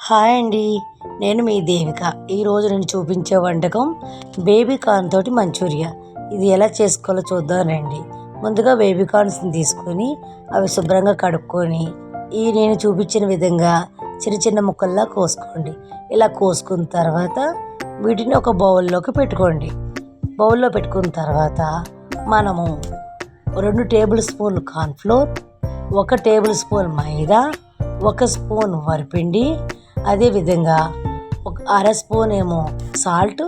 Hi అండి. నేను మీ దేవిక. ఈరోజు నేను చూపించే వంటకం బేబీ కార్న్ తోటి మంచూరియా. ఇది ఎలా చేసుకోవాలో చూద్దాం రండి. ముందుగా బేబీ కార్న్స్ని తీసుకొని అవి శుభ్రంగా కడుక్కొని నేను చూపించిన విధంగా చిన్న చిన్న ముక్కల్లా కోసుకోండి. ఇలా కోసుకున్న తర్వాత వీటిని ఒక బౌల్లోకి పెట్టుకోండి. బౌల్లో పెట్టుకున్న తర్వాత మనము 2 టేబుల్ స్పూన్లు కార్న్ఫ్లోర్, 1 టేబుల్ స్పూన్ మైదా, 1 స్పూన్ వరిపిండి, అదేవిధంగా ఒక అర స్పూన్ ఏమో సాల్ట్,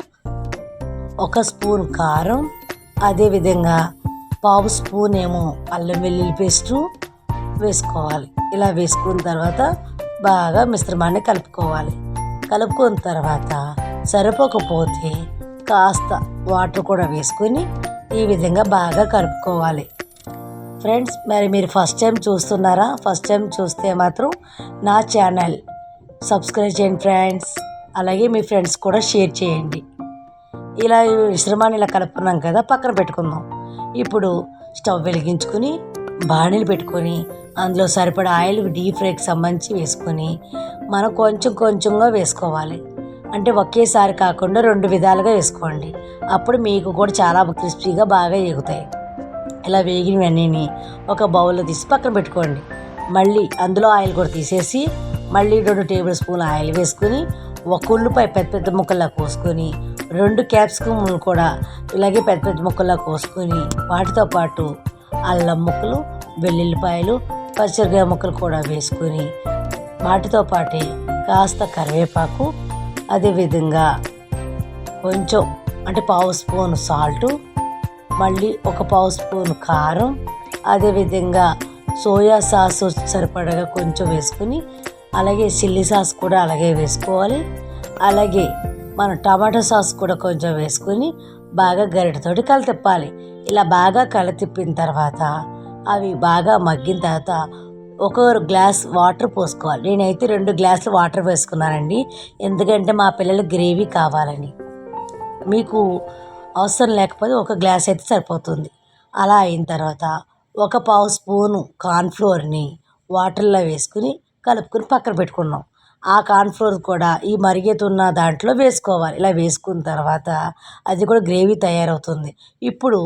1 స్పూన్ కారం, అదేవిధంగా పావు స్పూన్ ఏమో అల్లం వెల్లుల్లి పేస్టు వేసుకోవాలి. ఇలా వేసుకున్న తర్వాత బాగా మిశ్రమాన్ని కలుపుకోవాలి. కలుపుకున్న తర్వాత సరిపోకపోతే కాస్త వాటర్ కూడా వేసుకొని ఈ విధంగా బాగా కలుపుకోవాలి. ఫ్రెండ్స్, మరి మీరు ఫస్ట్ టైం చూస్తున్నారా? ఫస్ట్ టైం చూస్తే మాత్రం నా ఛానల్ సబ్స్క్రైబ్ చేయండి ఫ్రెండ్స్. అలాగే మీ ఫ్రెండ్స్ కూడా షేర్ చేయండి. ఇలా ఈ మిశ్రమాన్ని ఇలా కలుపుకున్నాం కదా, పక్కన పెట్టుకుందాం. ఇప్పుడు స్టవ్ వెలిగించుకొని బాణీలు పెట్టుకొని అందులో సరిపడా ఆయిల్ డీప్ ఫ్రైకి సంబంధించి వేసుకొని మనం కొంచెం కొంచెంగా వేసుకోవాలి. అంటే ఒకేసారి కాకుండా 2 విధాలుగా వేసుకోండి. అప్పుడు మీకు కూడా చాలా క్రిస్పీగా బాగా ఎగుతాయి. ఇలా వేగినవన్నీ ఒక బౌల్లో తీసి పక్కన పెట్టుకోండి. మళ్ళీ అందులో ఆయిల్ కూడా తీసేసి మళ్ళీ 2 టేబుల్ స్పూన్ల ఆయిల్ వేసుకొని 1 ఉల్లిపాయ పెద్ద పెద్ద ముక్కల్లా కోసుకొని 2 క్యాప్సికమ్లు కూడా ఇలాగే పెద్ద పెద్ద ముక్కల్లా కోసుకొని వాటితో పాటు అల్లం ముక్కలు, వెల్లుల్లిపాయలు, పచ్చిమిరపకాయ ముక్కలు కూడా వేసుకొని వాటితో పాటే కాస్త కరివేపాకు, అదేవిధంగా కొంచెం అంటే పావు స్పూన్ సాల్టు, మళ్ళీ ఒక పావు స్పూన్ కారం, అదేవిధంగా సోయా సాస్ సరిపడగా కొంచెం వేసుకుని అలాగే చిల్లీ సాస్ కూడా అలాగే వేసుకోవాలి. అలాగే మనం టమాటో సాస్ కూడా కొంచెం వేసుకొని బాగా గరిటెతోటి కలితిప్పాలి. ఇలా బాగా కలితిప్పిన తర్వాత అవి బాగా మగ్గిన తర్వాత 1 గ్లాస్ వాటర్ పోసుకోవాలి. నేనైతే 2 గ్లాసులు వాటర్ వేసుకున్నానండి, ఎందుకంటే మా పిల్లలు గ్రేవీ కావాలని. మీకు అవసరం లేకపోతే 1 గ్లాస్ అయితే సరిపోతుంది. అలా అయిన తర్వాత 1 పావు స్పూను కార్న్ఫ్లోర్ని వాటర్లో వేసుకుని కలుపుకొని పక్కన పెట్టుకున్నాం. ఆ కార్న్ఫ్లోర్ కూడా ఈ మరిగేతున్న దాంట్లో వేసుకోవాలి. ఇలా వేసుకున్న తర్వాత అది కూడా గ్రేవీ తయారవుతుంది. ఇప్పుడు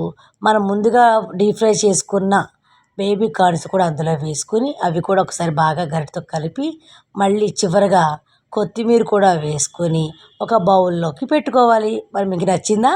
మనం ముందుగా డీప్ ఫ్రై చేసుకున్న బేబీ కార్న్స్ కూడా అందులో వేసుకొని అవి కూడా ఒకసారి బాగా గరిటెతో కలిపి మళ్ళీ చివరగా కొత్తిమీర కూడా వేసుకొని ఒక బౌల్లోకి పెట్టుకోవాలి. మరి మీకు నచ్చిందా?